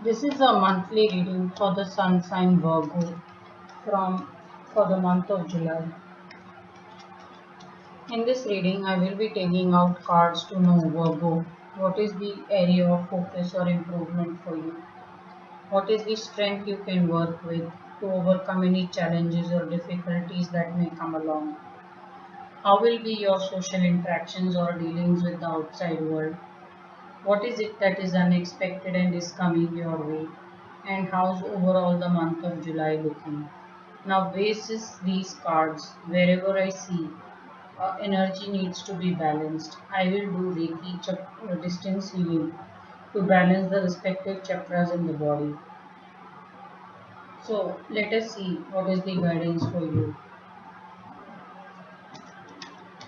This is a monthly reading for the sun sign Virgo from for the month of July. In this reading, I will be taking out cards to know Virgo. What is the area of focus or improvement for you? What is the strength you can work with to overcome any challenges or difficulties that may come along? How will be your social interactions or dealings with the outside world? What is it that is unexpected and is coming your way? And how's overall the month of July looking? Now, basis these cards, wherever I see energy needs to be balanced, I will do Reiki distance healing to balance the respective chakras in the body. So, let us see what is the guidance for you.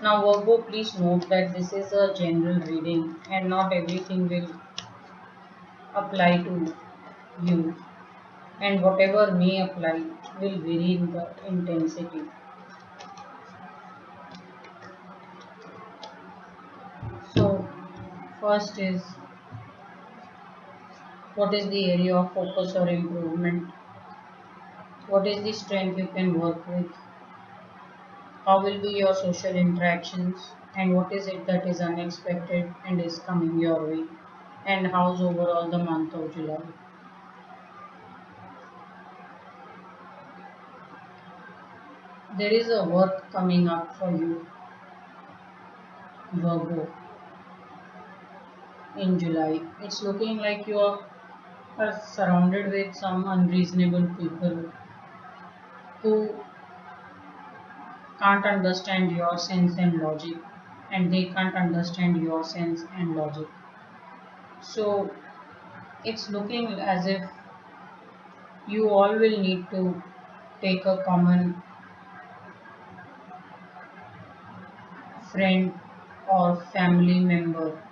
Now, Virgo, please note that this is a general reading and not everything will apply to you, and whatever may apply will vary in the intensity. So, first is what is the area of focus or improvement? What is the strength you can work with? How will be your social interactions? And what is it that is unexpected and is coming your way? And how's overall the month of July? There is a work coming up for you, Virgo, in July. It's looking like are surrounded with some unreasonable people who can't understand your sense and logic, and they can't understand your sense and logic. So it's looking as if you all will need to take a common friend or family member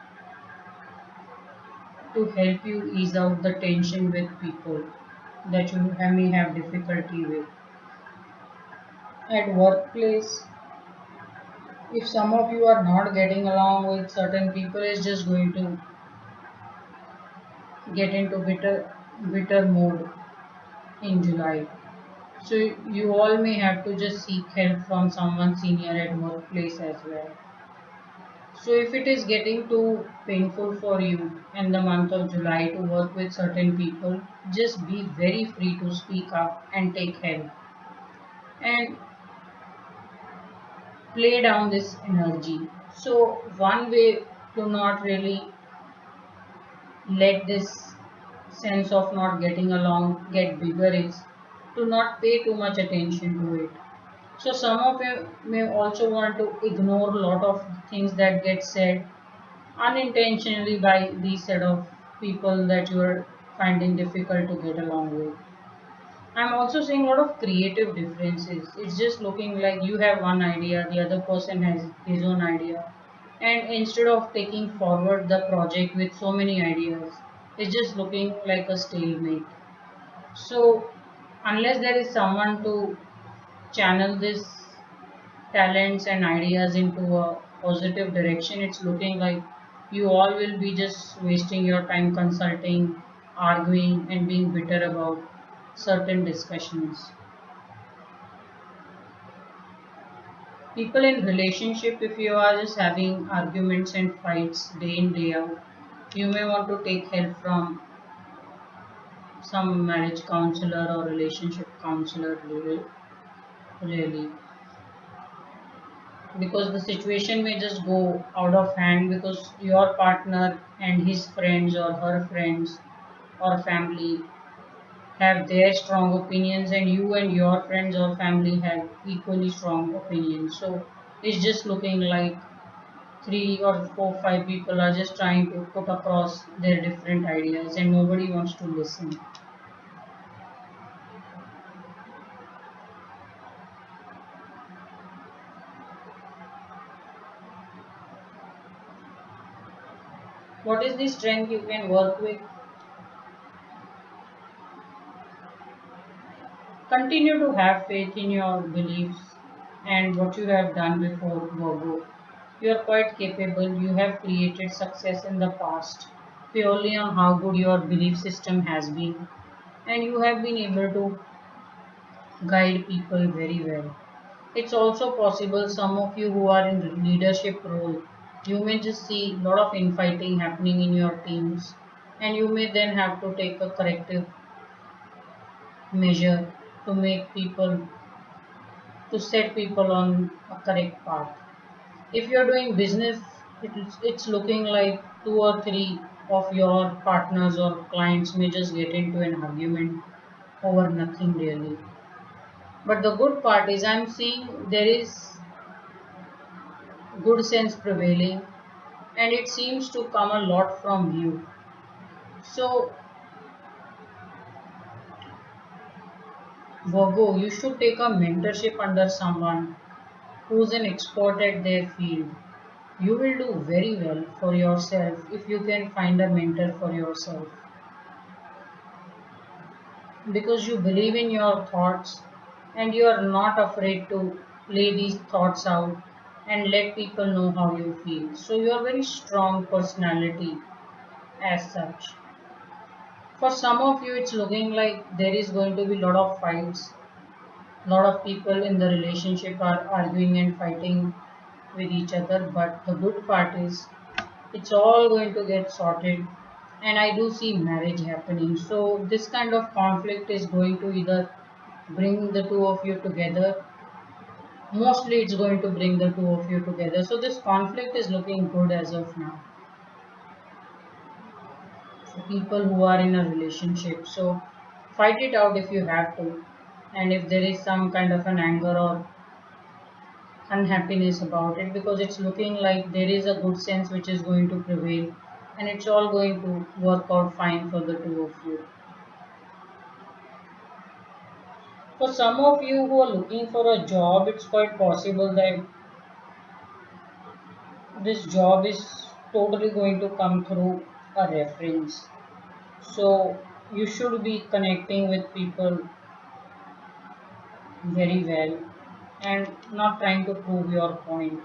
to help you ease out the tension with people that may have difficulty with. At workplace, if some of you are not getting along with certain people, it's just going to get into bitter mode in July. So you all may have to just seek help from someone senior at workplace as well. So if it is getting too painful for you in the month of July to work with certain people, just be very free to speak up and take help and play down this energy. So one way to not really let this sense of not getting along get bigger is to not pay too much attention to it. So some of you may also want to ignore a lot of things that get said unintentionally by these set of people that you are finding difficult to get along with. I'm also seeing a lot of creative differences. It's just looking like you have one idea, the other person has his own idea. And instead of taking forward the project with so many ideas, it's just looking like a stalemate. So, unless there is someone to channel this talents and ideas into a positive direction, it's looking like you all will be just wasting your time consulting, arguing, and being bitter about certain discussions. People in relationship, if you are just having arguments and fights day in day out, you may want to take help from some marriage counselor or relationship counselor, really, because the situation may just go out of hand because your partner and his friends or her friends or family have their strong opinions, and you and your friends or family have equally strong opinions. So it's just looking like three or four, five people are just trying to put across their different ideas and nobody wants to listen. What is the strength you can work with? Continue to have faith in your beliefs and what you have done before, Virgo. You are quite capable. You have created success in the past. purely on how good your belief system has been, and you have been able to guide people very well. It's also possible some of you who are in leadership role, you may just see a lot of infighting happening in your teams, and you may then have to take a corrective measure to make people to set people on a correct path. If you're doing business, it's looking like two or three of your partners or clients may just get into an argument over nothing really. But the good part is I'm seeing there is good sense prevailing, and it seems to come a lot from you. So, Virgo, you should take a mentorship under someone who's an expert at their field. You will do very well for yourself if you can find a mentor for yourself because you believe in your thoughts and you are not afraid to lay these thoughts out and let people know how you feel. So, you are very strong personality as such. For some of you, it's looking like there is going to be a lot of fights. A lot of people in the relationship are arguing and fighting with each other, but the good part is it's all going to get sorted, and I do see marriage happening. So, this kind of conflict is going to either bring the two of you together. Mostly, it's going to bring the two of you together. So, this conflict is looking good as of now for people who are in a relationship. So, fight it out if you have to, and if there is some kind of an anger or unhappiness about it, because it's looking like there is a good sense which is going to prevail, and it's all going to work out fine for the two of you. For some of you who are looking for a job, it's quite possible that this job is totally going to come through a reference. So you should be connecting with people very well and not trying to prove your point,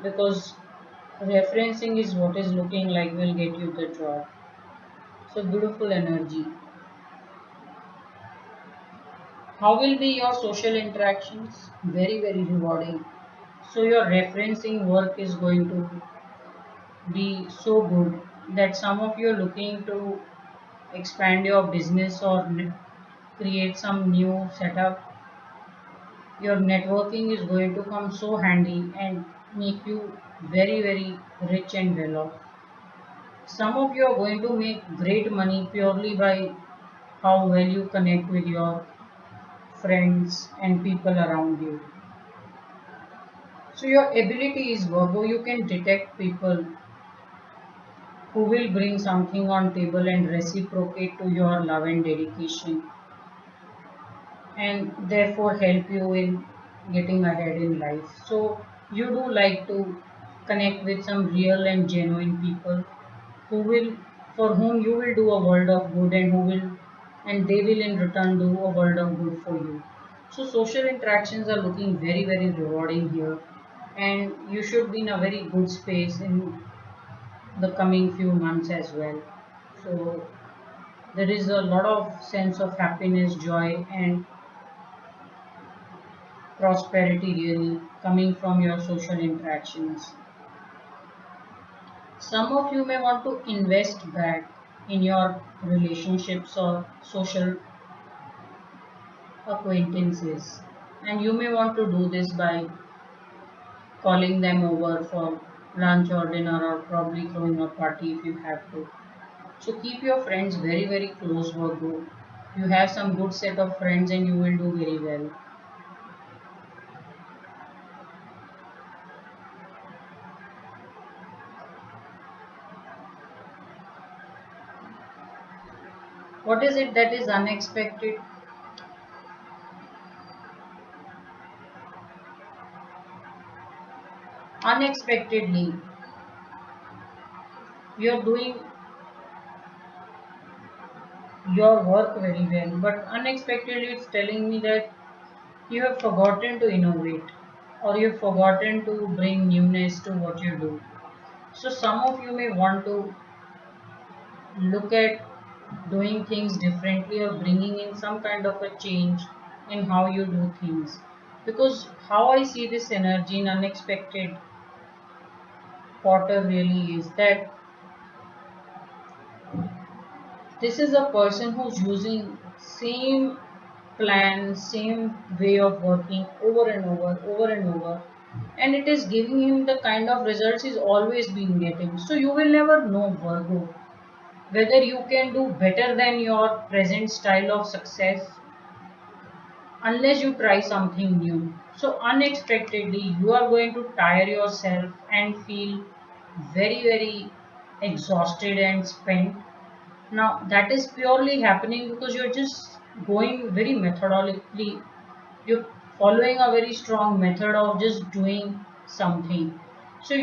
because referencing is what is looking like will get you the job. So beautiful energy. How will be your social interactions? Very, very rewarding. So your referencing work is going to be so good that some of you are looking to expand your business or create some new setup. Your networking is going to come so handy and make you very, very rich and well off. Some of you are going to make great money purely by how well you connect with your friends and people around you. So your ability is Virgo, you can detect people who will bring something on table and reciprocate to your love and dedication, and therefore help you in getting ahead in life. So you do like to connect with some real and genuine people who will for whom you will do a world of good, and who will and they will in return do a world of good for you. So social interactions are looking very, very rewarding here, and you should be in a very good space in the coming few months as well. So there is a lot of sense of happiness, joy, and prosperity really coming from your social interactions. Some of you may want to invest back in your relationships or social acquaintances, and you may want to do this by calling them over for lunch or dinner, or probably throwing a party if you have to. So keep your friends very, very close, Virgo. You have some good set of friends and you will do very well. What is it that is unexpected? Unexpectedly, you're doing your work very well, but unexpectedly it's telling me that you have forgotten to innovate, or you've forgotten to bring newness to what you do. So some of you may want to look at doing things differently or bringing in some kind of a change in how you do things. Because how I see this energy in unexpected quarter really is that this is a person who's using same plan, same way of working over and over, and it is giving him the kind of results he's always been getting. So you will never know, Virgo, whether you can do better than your present style of success unless you try something new. So unexpectedly, you are going to tire yourself and feel very exhausted and spent. Now, that is purely happening because you're just going very methodically. You're following a very strong method of just doing something. So,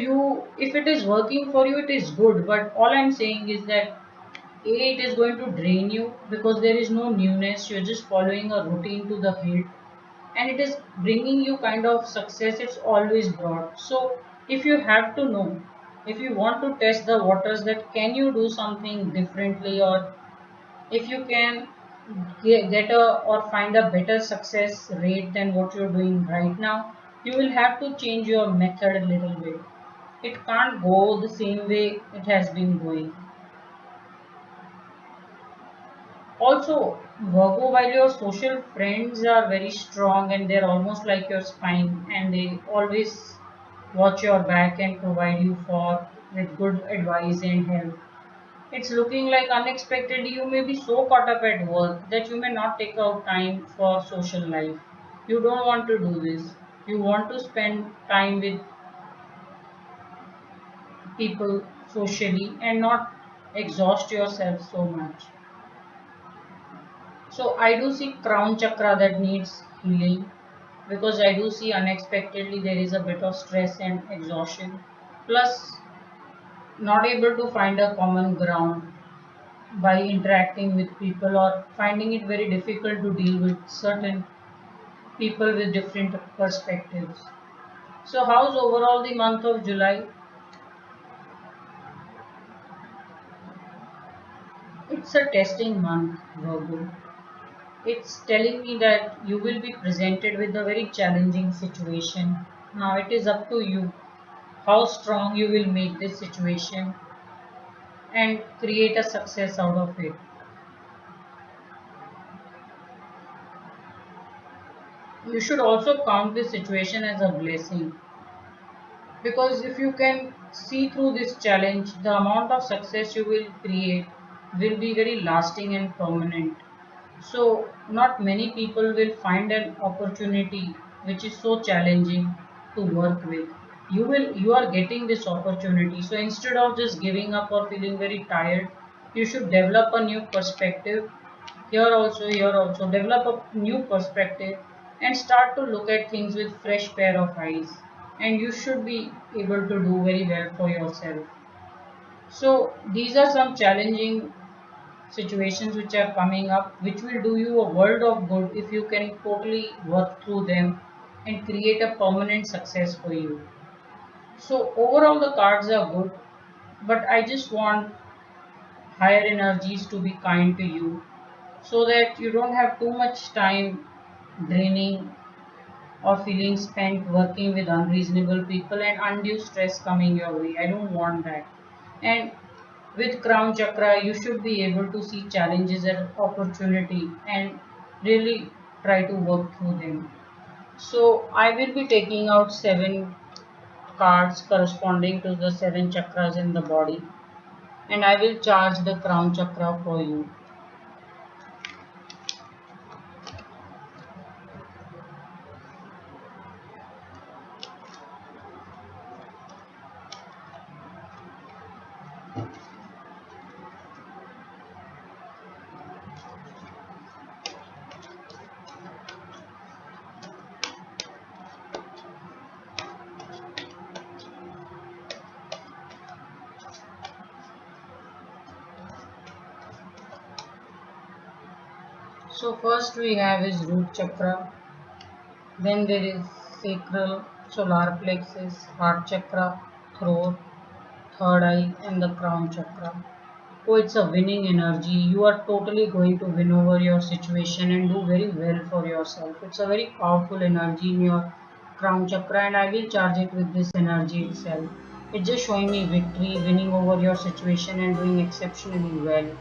if it is working for you, it is good. But all I'm saying is that it is going to drain you because there is no newness. You're just following a routine to the hilt, and it is bringing you kind of success it's always brought. So, if you have to know, if you want to test the waters, that can you do something differently, or if you can get a or find a better success rate than what you're doing right now, you will have to change your method a little bit. It can't go the same way it has been going. Also, Virgo, while your social friends are very strong and they're almost like your spine, and they always watch your back and provide you for with good advice and help, it's looking like unexpectedly you may be so caught up at work that you may not take out time for social life. You don't want to do this. You want to spend time with people socially and not exhaust yourself so much. So I do see crown chakra that needs healing because I do see unexpectedly there is a bit of stress and exhaustion. Plus, not able to find a common ground by interacting with people or finding it very difficult to deal with certain people with different perspectives. So, how's overall the month of July? It's a testing month, Virgo. It's telling me that you will be presented with a very challenging situation. Now, it is up to you how strong you will make this situation and create a success out of it. You should also count this situation as a blessing because if you can see through this challenge, the amount of success you will create will be very lasting and permanent. So, not many people will find an opportunity which is so challenging to work with. You are getting this opportunity. So instead of just giving up or feeling very tired, you should develop a new perspective. Here also, develop a new perspective and start to look at things with fresh pair of eyes. And you should be able to do very well for yourself. So these are some challenging situations which are coming up, which will do you a world of good if you can totally work through them and create a permanent success for you. So overall the cards are good, but I just want higher energies to be kind to you so that you don't have too much time draining or feeling spent working with unreasonable people and undue stress coming your way. I don't want that. And with crown chakra, you should be able to see challenges as opportunity and really try to work through them. So I will be taking out 7 cards corresponding to the 7 chakras in the body, and I will charge the crown chakra for you. So first we have is root chakra, then there is sacral, solar plexus, heart chakra, throat, third eye and the crown chakra. Oh, it's a winning energy. You are totally going to win over your situation and do very well for yourself. It's a very powerful energy in your crown chakra, and I will charge it with this energy itself. It's just showing me victory, winning over your situation, and doing exceptionally well.